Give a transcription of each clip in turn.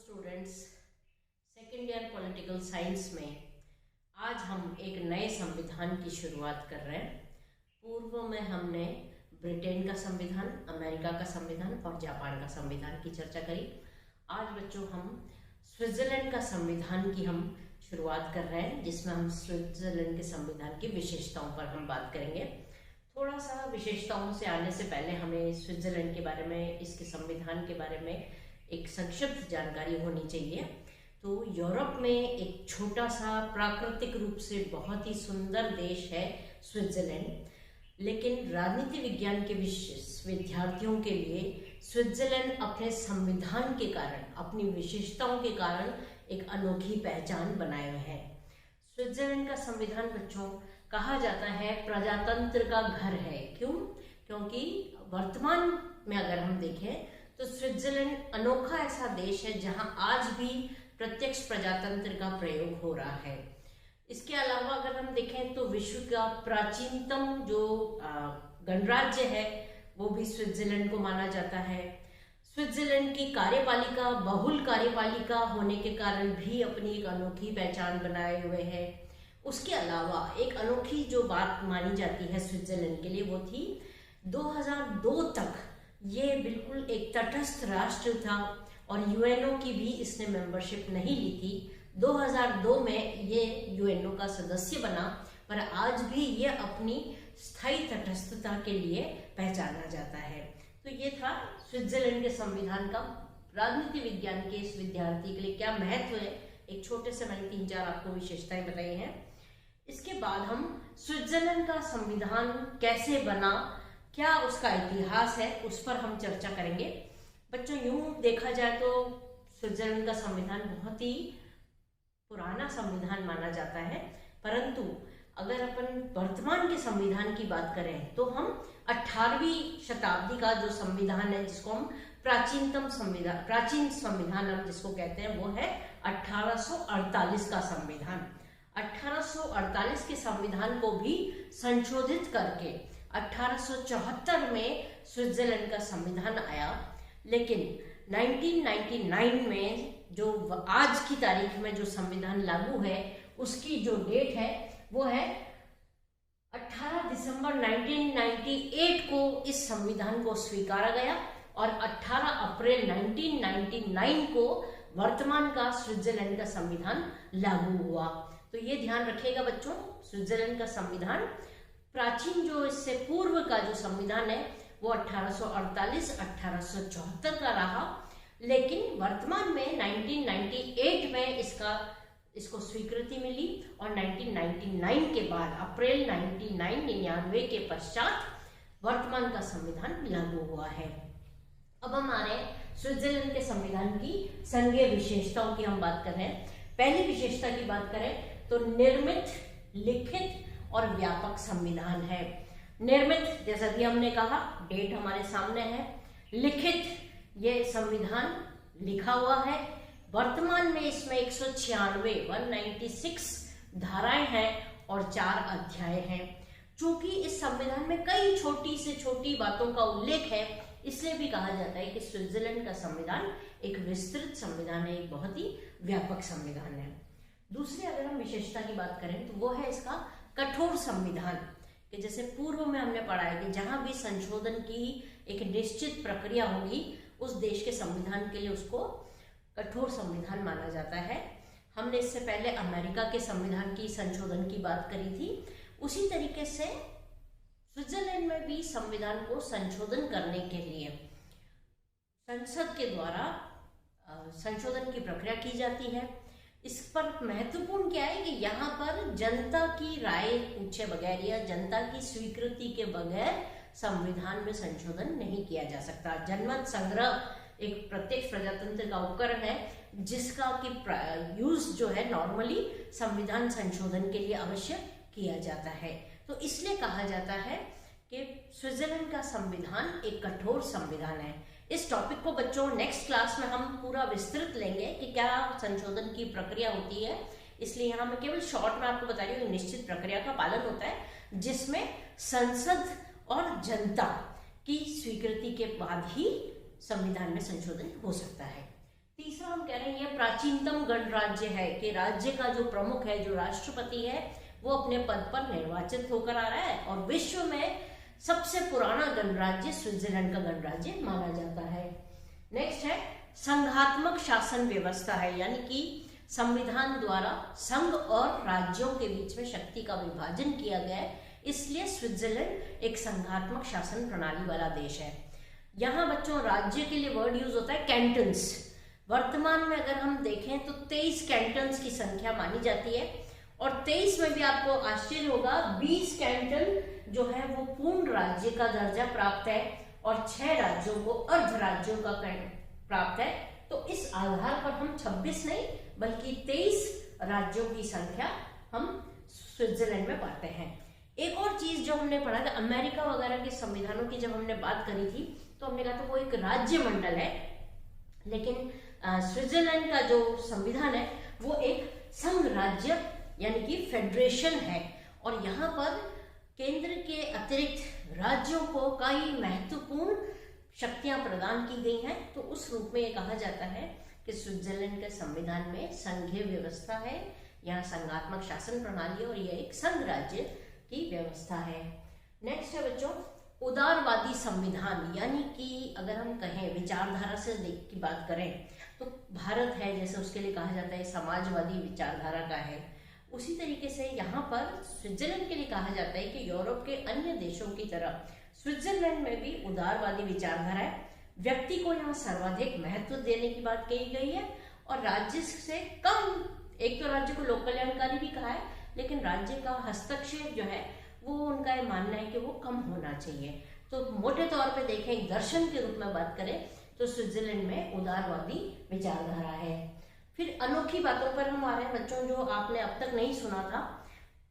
Students, second year political science में आज हम एक नए संविधान की शुरुआत कर रहे हैं। पूर्व में हमने ब्रिटेन का संविधान, अमेरिका का संविधान और जापान का संविधान की चर्चा करी। आज बच्चों हम स्विट्जरलैंड का संविधान की हम शुरुआत कर रहे हैं, जिसमें हम स्विट्जरलैंड के संविधान की विशेषताओं पर हम बात करेंगे। थोड़ा सा विशेषताओं से आने से पहले हमें स्विट्जरलैंड के बारे में, इसके संविधान के बारे में एक संक्षिप्त जानकारी होनी चाहिए। तो यूरोप में एक छोटा सा प्राकृतिक रूप से बहुत ही सुंदर देश है स्विट्जरलैंड, लेकिन राजनीति विज्ञान के विद्यार्थियों के लिए स्विट्जरलैंड अपने संविधान के कारण, अपनी विशेषताओं के कारण एक अनोखी पहचान बनाए हुए है। स्विट्जरलैंड का संविधान बच्चों कहा जाता है प्रजातंत्र का घर है। क्यों? क्योंकि वर्तमान में अगर हम देखें तो स्विट्जरलैंड अनोखा ऐसा देश है जहां आज भी प्रत्यक्ष प्रजातंत्र का प्रयोग हो रहा है। इसके अलावा अगर हम देखें तो विश्व का प्राचीनतम जो गणराज्य है वो भी स्विट्जरलैंड को माना जाता है। स्विट्जरलैंड की कार्यपालिका बहुल कार्यपालिका होने के कारण भी अपनी एक अनोखी पहचान बनाए हुए है। उसके अलावा एक अनोखी जो बात मानी जाती है स्विट्जरलैंड के लिए वो थी 2002 तक ये बिल्कुल एक तटस्थ राष्ट्र था और यूएनओ की भी इसने मेंबरशिप नहीं ली थी। 2002 में ये यूएनओ का सदस्य बना, पर आज भी ये अपनी स्थायी तटस्थता के लिए पहचाना जाता है। तो ये था स्विट्जरलैंड के संविधान का राजनीति विज्ञान के इस विद्यार्थी के लिए क्या महत्व है। एक छोटे से मैंने 3-4 आपको विशेषताएं बताई हैं। इसके बाद हम स्विट्जरलैंड का संविधान कैसे बना, क्या उसका इतिहास है, उस पर हम चर्चा करेंगे। बच्चों यूं देखा जाए तो स्विट्जरलैंड का संविधान बहुत ही पुराना संविधान माना जाता है, परंतु अगर अपन वर्तमान के संविधान की बात करें तो हम 18वीं शताब्दी का जो संविधान है, जिसको हम प्राचीन संविधान हम जिसको कहते हैं, वो है 1848 का संविधान। 1848 के संविधान को भी संशोधित करके 1874 में स्विट्जरलैंड का संविधान आया, लेकिन 1999 में जो आज की तारीख में जो संविधान लागू है उसकी जो डेट है वो है 18 दिसंबर 1998 को इस संविधान को स्वीकारा गया और 18 अप्रैल 1999 को वर्तमान का स्विट्जरलैंड का संविधान लागू हुआ। तो ये ध्यान रखिएगा बच्चों, स्विट्जरलैंड का संविधान प्राचीन जो इससे पूर्व का जो संविधान है वो 1848-1874 का रहा, लेकिन वर्तमान में 1998 में इसको स्वीकृति मिली और 1999 के बाद अप्रैल 1999 के पश्चात वर्तमान का संविधान लागू हुआ है। अब हमारे स्विट्जरलैंड के संविधान की संघीय विशेषताओं की हम बात कर रहे हैं। पहली विशेषता की बात करें तो निर्मित, लिखित और व्यापक संविधान है। निर्मित जैसा कि हमने कहा, डेट हमारे सामने है। लिखित, ये संविधान लिखा हुआ है। वर्तमान में इसमें 196 धाराएं हैं और 4 अध्याय हैं। चूंकि इस संविधान में कई छोटी से छोटी बातों का उल्लेख है, इसलिए भी कहा जाता है कि स्विट्जरलैंड का संविधान एक विस्तृत संविधान है, एक बहुत ही व्यापक संविधान है। दूसरी अगर हम विशेषता की बात करें तो वो है इसका कठोर संविधान, कि जैसे पूर्व में हमने पढ़ा है कि जहां भी संशोधन की एक निश्चित प्रक्रिया होगी उस देश के संविधान के लिए उसको कठोर संविधान माना जाता है। हमने इससे पहले अमेरिका के संविधान की संशोधन की बात करी थी। उसी तरीके से स्विट्जरलैंड में भी संविधान को संशोधन करने के लिए संसद के द्वारा संशोधन की प्रक्रिया की जाती है। इस पर महत्वपूर्ण क्या है कि यहाँ पर जनता की राय पूछे बगैर या जनता की स्वीकृति के बगैर संविधान में संशोधन नहीं किया जा सकता। जनमत संग्रह एक प्रत्यक्ष प्रजातंत्र का उपकरण है जिसका कि यूज जो है नॉर्मली संविधान संशोधन के लिए अवश्य किया जाता है। तो इसलिए कहा जाता है कि स्विट्जरलैंड का संविधान एक कठोर संविधान है। इस टॉपिक को बच्चों नेक्स्ट क्लास में हम पूरा विस्तृत लेंगे कि क्या संशोधन की प्रक्रिया होती है, इसलिए यहाँ मैं केवल शॉर्ट में आपको बता रही हूँ। निश्चित प्रक्रिया का पालन होता है जिसमें संसद और जनता की स्वीकृति के बाद ही संविधान में संशोधन हो सकता है। तीसरा हम कह रहे हैं ये प्राचीनतम गणराज्य है कि राज्य का जो प्रमुख है, जो राष्ट्रपति है, वो अपने पद पर निर्वाचित होकर आ रहा है। और विश्व में सबसे पुराना गणराज्य स्विट्जरलैंड का गणराज्य माना जाता है। नेक्स्ट है संघात्मक शासन व्यवस्था है, यानी कि संविधान द्वारा संघ और राज्यों के बीच में शक्ति का विभाजन किया गया है, इसलिए स्विट्जरलैंड एक संघात्मक शासन प्रणाली वाला देश है। यहाँ बच्चों राज्य के लिए वर्ड यूज होता है कैंटन्स। वर्तमान में अगर हम देखें तो 23 कैंटन्स की संख्या मानी जाती है, और 23 में भी आपको आश्चर्य होगा 20 कैंटन जो है वो पूर्ण राज्य का दर्जा प्राप्त है और 6 राज्यों को अर्ध राज्यों का प्राप्त है। तो इस आधार पर हम 26 नहीं बल्कि 23 राज्यों की संख्या हम स्विट्जरलैंड में पाते हैं। एक और चीज जो हमने पढ़ा था, अमेरिका वगैरह के संविधानों की जब हमने बात करी थी तो हमने कहा था वो एक राज्य मंडल है, लेकिन स्विट्जरलैंड का जो संविधान है वो एक संघ राज्य यानी कि फेडरेशन है। और यहाँ पर केंद्र के अतिरिक्त राज्यों को कई महत्वपूर्ण शक्तियां प्रदान की गई हैं। तो उस रूप में ये कहा जाता है कि स्विट्जरलैंड के संविधान में संघीय व्यवस्था है, यहाँ संघात्मक शासन प्रणाली और यह एक संघ राज्य की व्यवस्था है। नेक्स्ट है बच्चों उदारवादी संविधान, यानी कि अगर हम कहें विचारधारा से की बात करें तो भारत है जैसे उसके लिए कहा जाता है समाजवादी विचारधारा का है, उसी तरीके से यहाँ पर स्विट्जरलैंड के लिए कहा जाता है कि यूरोप के अन्य देशों की तरह स्विट्जरलैंड में भी उदारवादी विचारधारा है। व्यक्ति को यहाँ सर्वाधिक महत्व देने की बात कही गई है और राज्य से कम, एक तो राज्य को लोक कल्याणकारी भी कहा है, लेकिन राज्य का हस्तक्षेप जो है वो उनका ये मानना है कि वो कम होना चाहिए। तो मोटे तौर पे देखें, एक दर्शन के रूप में बात करें तो स्विट्जरलैंड में उदारवादी विचारधारा है। फिर अनोखी बातों पर हम आ रहे हैं बच्चों, जो आपने अब तक नहीं सुना था।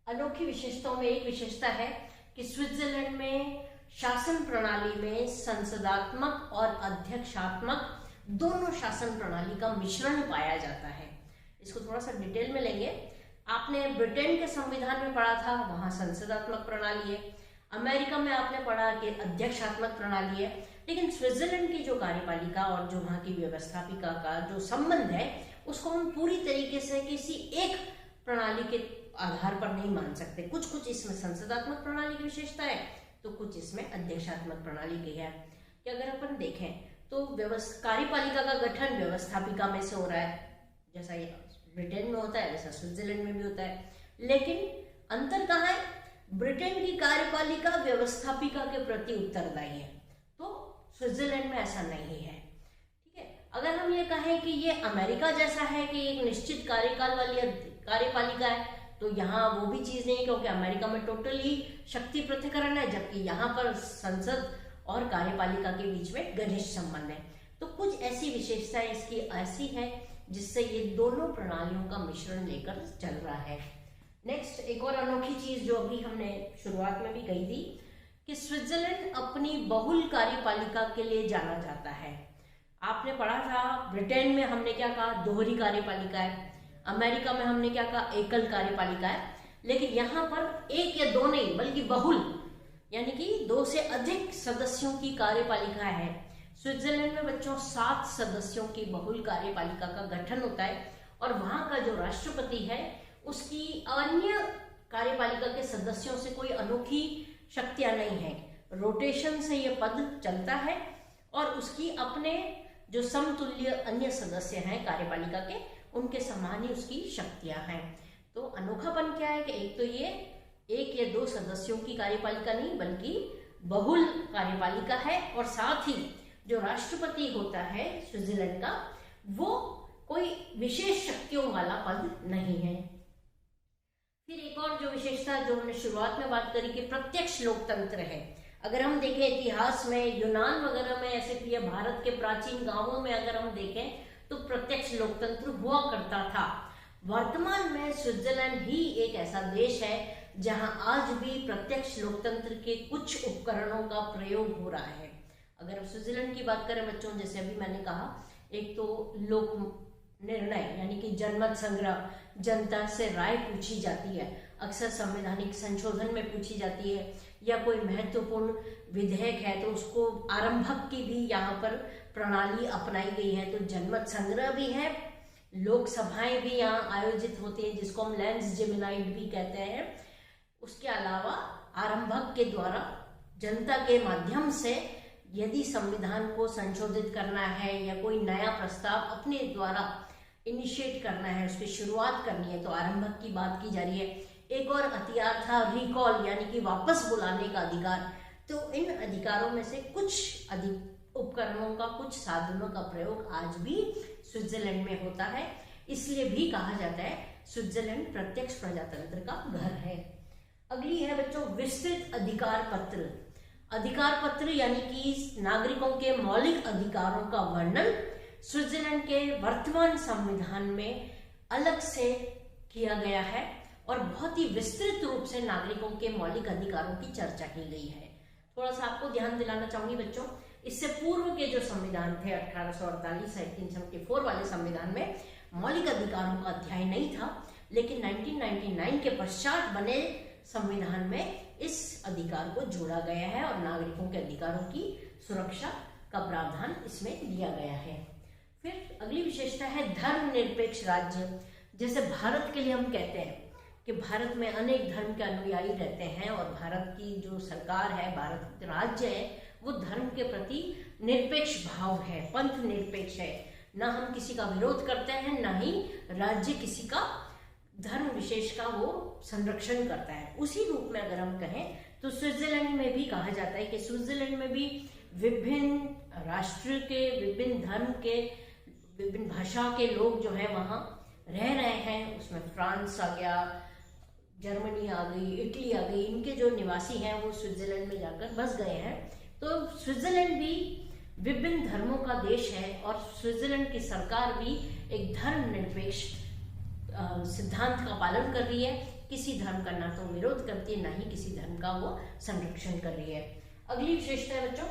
अनोखी विशेषताओं में एक विशेषता है कि स्विट्जरलैंड में शासन प्रणाली में संसदात्मक और अध्यक्षात्मक दोनों शासन प्रणाली का मिश्रण पाया जाता है। इसको थोड़ा सा डिटेल में लेंगे। आपने ब्रिटेन के संविधान में पढ़ा था, वहां संसदात्मक प्रणाली है। अमेरिका में आपने पढ़ा कि अध्यक्षात्मक प्रणाली है। लेकिन स्विट्जरलैंड की जो कार्यपालिका और जो वहां की व्यवस्थापिका का जो संबंध है उसको हम पूरी तरीके से किसी एक प्रणाली के आधार पर नहीं मान सकते। कुछ कुछ इसमें संसदात्मक प्रणाली की विशेषता है तो कुछ इसमें अध्यक्षात्मक प्रणाली की है। कि अगर अपन देखें तो कार्यपालिका का गठन व्यवस्थापिका में से हो रहा है, जैसा ये ब्रिटेन में होता है वैसा स्विट्जरलैंड में भी होता है। लेकिन अंतर कहाँ है? ब्रिटेन की कार्यपालिका व्यवस्थापिका के प्रति उत्तरदायी है, तो स्विट्जरलैंड में ऐसा नहीं है। ठीक है, अगर हम ये कहें कि ये अमेरिका जैसा है कि एक निश्चित कार्यकाल वाली कार्यपालिका है, तो यहाँ वो भी चीज नहीं, क्योंकि अमेरिका में टोटली शक्ति पृथक्करण है, जबकि यहाँ पर संसद और कार्यपालिका के बीच में घनिष्ठ संबंध है। तो कुछ ऐसी विशेषताएं इसकी ऐसी है जिससे ये दोनों प्रणालियों का मिश्रण लेकर चल रहा है। नेक्स्ट एक और अनोखी चीज जो अभी हमने शुरुआत में भी कही थी कि स्विट्जरलैंड अपनी बहुल कार्यपालिका के लिए जाना जाता है। आपने पढ़ा था ब्रिटेन में हमने क्या कहा, दोहरी कार्यपालिका है। अमेरिका में हमने क्या कहा, एकल कार्यपालिका है। लेकिन यहाँ पर एक या दो नहीं बल्कि बहुल, यानी कि 2 से अधिक सदस्यों की कार्यपालिका है। स्विट्जरलैंड में बच्चों 7 सदस्यों की बहुल कार्यपालिका का गठन होता है और वहां का जो राष्ट्रपति है उसकी अन्य कार्यपालिका के सदस्यों से कोई अनोखी शक्तियां नहीं है। रोटेशन से ये पद चलता है और उसकी अपने जो समतुल्य अन्य सदस्य हैं कार्यपालिका के, उनके समान ही उसकी शक्तियां हैं। तो अनोखापन क्या है कि एक तो ये 1 या 2 सदस्यों की कार्यपालिका नहीं बल्कि बहुल कार्यपालिका है, और साथ ही जो राष्ट्रपति होता है स्विट्जरलैंड का वो कोई विशेष शक्तियों वाला पद नहीं है। फिर एक और जो विशेषता जो हमने शुरुआत में बात करी कि प्रत्यक्ष लोकतंत्र है। अगर हम देखें इतिहास में यूनान वगैरह में ऐसे या भारत के प्राचीन गांवों में अगर हम देखें तो प्रत्यक्ष लोकतंत्र हुआ करता था। वर्तमान में स्विट्जरलैंड ही एक ऐसा देश है जहां आज भी प्रत्यक्ष लोकतंत्र के कुछ उपकरणों का प्रयोग हो रहा है। अगर हम स्विट्जरलैंड की बात करें बच्चों, जैसे अभी मैंने कहा, एक तो लोक निर्णय यानी कि जनमत संग्रह, जनता से राय पूछी जाती है, अक्सर संवैधानिक संशोधन में पूछी जाती है, या कोई महत्वपूर्ण विधेयक है तो उसको आरंभक की भी यहाँ पर प्रणाली अपनाई गई है। तो जनमत संग्रह भी है, लोकसभाएं भी यहाँ आयोजित होती हैं जिसको हम लेंस जेमिनाइड भी कहते हैं। उसके अलावा आरंभक के द्वारा जनता के माध्यम से यदि संविधान को संशोधित करना है या कोई नया प्रस्ताव अपने द्वारा इनिशिएट करना है, उसकी शुरुआत करनी है, तो आरंभक की बात की जा रही है। एक और हथियार था रिकॉल, यानी कि वापस बुलाने का अधिकार। तो इन अधिकारों में से कुछ उपकरणों का, कुछ साधनों का प्रयोग आज भी स्विट्जरलैंड में होता है। इसलिए भी कहा जाता है स्विट्जरलैंड प्रत्यक्ष प्रजातंत्र का घर है। अगली है बच्चों विस्तृत अधिकार पत्र। अधिकार पत्र यानी कि नागरिकों के मौलिक अधिकारों का वर्णन स्विट्जरलैंड के वर्तमान संविधान में अलग से किया गया है और बहुत ही विस्तृत रूप से नागरिकों के मौलिक अधिकारों की चर्चा की गई है। थोड़ा सा आपको ध्यान दिलाना चाहूंगी बच्चों, इससे पूर्व के जो संविधान थे 1848 1874 वाले संविधान में मौलिक अधिकारों का अध्याय नहीं था, लेकिन 1999 के पश्चात बने संविधान में इस अधिकार को जोड़ा गया है और नागरिकों के अधिकारों की सुरक्षा का प्रावधान इसमें दिया गया है। फिर अगली विशेषता है धर्मनिरपेक्ष राज्य। जैसे भारत के लिए हम कहते हैं कि भारत में अनेक धर्म के अनुयायी रहते हैं और भारत की जो सरकार है, भारत राज्य है, वो धर्म के प्रति निरपेक्ष भाव है, पंथ निरपेक्ष है। ना हम किसी का विरोध करते हैं, ना ही राज्य किसी का धर्म विशेष का वो संरक्षण करता है। उसी रूप में अगर हम कहें तो स्विट्जरलैंड में भी कहा जाता है कि स्विट्जरलैंड में भी विभिन्न राष्ट्र के, विभिन्न धर्म के, विभिन्न भाषा के लोग जो है वहाँ रह रहे हैं। उसमें फ्रांस आ गया, जर्मनी आ गई, इटली आ गई, इनके जो निवासी हैं वो स्विट्जरलैंड में जाकर बस गए हैं। तो स्विट्जरलैंड भी विभिन्न धर्मों का देश है और स्विट्जरलैंड की सरकार भी एक धर्मनिरपेक्ष सिद्धांत का पालन कर रही है। किसी धर्म का ना तो विरोध करती है, ना ही किसी धर्म का वो संरक्षण कर रही है। अगली विशेषता है बच्चों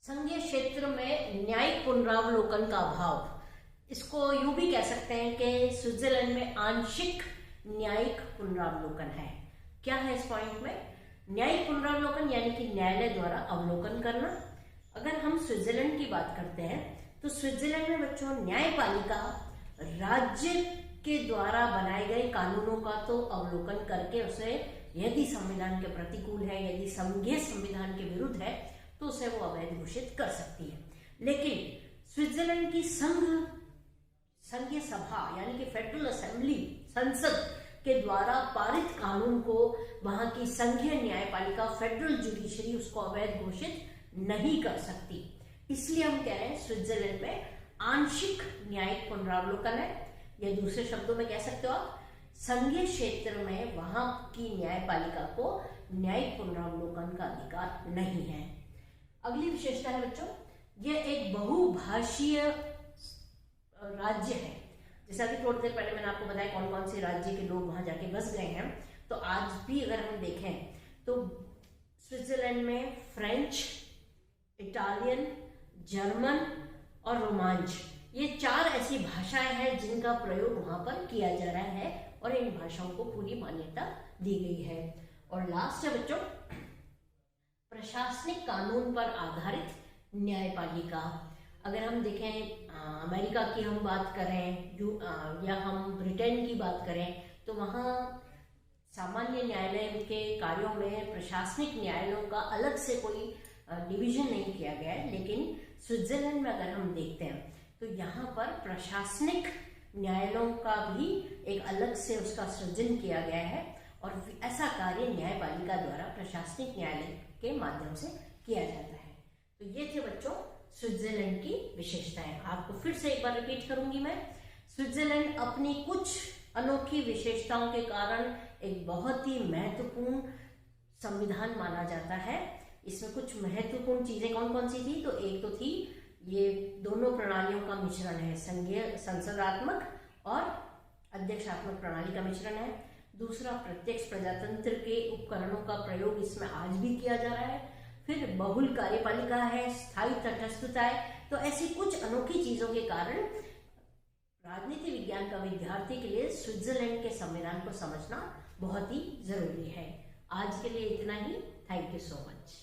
संघीय क्षेत्र में न्यायिक पुनरावलोकन का अभाव। इसको यूं भी कह सकते हैं कि स्विट्जरलैंड में आंशिक न्यायिक पुनरावलोकन है। क्या है इस पॉइंट में? न्यायिक पुनरावलोकन यानी कि न्यायालय द्वारा अवलोकन करना। अगर हम स्विट्जरलैंड की बात करते हैं तो स्विट्जरलैंड में बच्चों न्यायपालिका राज्य के द्वारा बनाए गए कानूनों का तो अवलोकन करके उसे यदि संविधान के प्रतिकूल है, यदि संघीय संविधान के विरुद्ध है, तो उसे वो अवैध घोषित कर सकती है। लेकिन स्विट्जरलैंड की संघीय सभा यानी कि फेडरल असेंबली, संसद के द्वारा पारित कानून को वहां की संघीय न्यायपालिका, फेडरल जुडिशरी उसको अवैध घोषित नहीं कर सकती। इसलिए हम कह रहे हैं स्विट्जरलैंड में आंशिक न्यायिक पुनरावलोकन है, या दूसरे शब्दों में कह सकते हो आप संघीय क्षेत्र में वहां की न्यायपालिका को न्यायिक पुनरावलोकन का अधिकार नहीं है। अगली विशेषता है बच्चों यह एक बहुभाषीय राज्य है। जैसा कि थोड़ी देर पहले मैंने आपको बताया कौन कौन से राज्य के लोग वहां जाके बस गए हैं। तो आज भी अगर हम देखें तो स्विट्जरलैंड में फ्रेंच, इटालियन, जर्मन और रोमांच, ये 4 ऐसी भाषाएं हैं जिनका प्रयोग वहां पर किया जा रहा है और इन भाषाओं को पूरी मान्यता दी गई है। और लास्ट है बच्चों प्रशासनिक कानून पर आधारित न्यायपालिका। अगर हम देखें अमेरिका की हम बात करें या हम ब्रिटेन की बात करें तो वहाँ सामान्य न्यायालय के कार्यों में प्रशासनिक न्यायालयों का अलग से कोई डिवीजन नहीं किया गया है। लेकिन स्विट्जरलैंड में अगर हम देखते हैं तो यहाँ पर प्रशासनिक न्यायालयों का भी एक अलग से उसका सृजन किया गया है और ऐसा कार्य न्यायपालिका द्वारा प्रशासनिक न्यायालय के माध्यम से किया जाता है। तो ये थे बच्चों स्विट्जरलैंड की विशेषताएं। आपको फिर से एक बार रिपीट करूंगी मैं। स्विट्जरलैंड अपनी कुछ अनोखी विशेषताओं के कारण एक बहुत ही महत्वपूर्ण संविधान माना जाता है। इसमें कुछ महत्वपूर्ण चीजें कौन कौन सी थी? तो एक तो थी ये दोनों प्रणालियों का मिश्रण है, संघीय संसदात्मक और अध्यक्षात्मक प्रणाली का मिश्रण है। दूसरा प्रत्यक्ष प्रजातंत्र के उपकरणों का प्रयोग इसमें आज भी किया जा रहा है। फिर बहुल कार्यपालिका है, स्थायी तटस्थता है। तो ऐसी कुछ अनोखी चीजों के कारण राजनीति विज्ञान का विद्यार्थी के लिए स्विट्जरलैंड के संविधान को समझना बहुत ही जरूरी है। आज के लिए इतना ही। Thank you so much.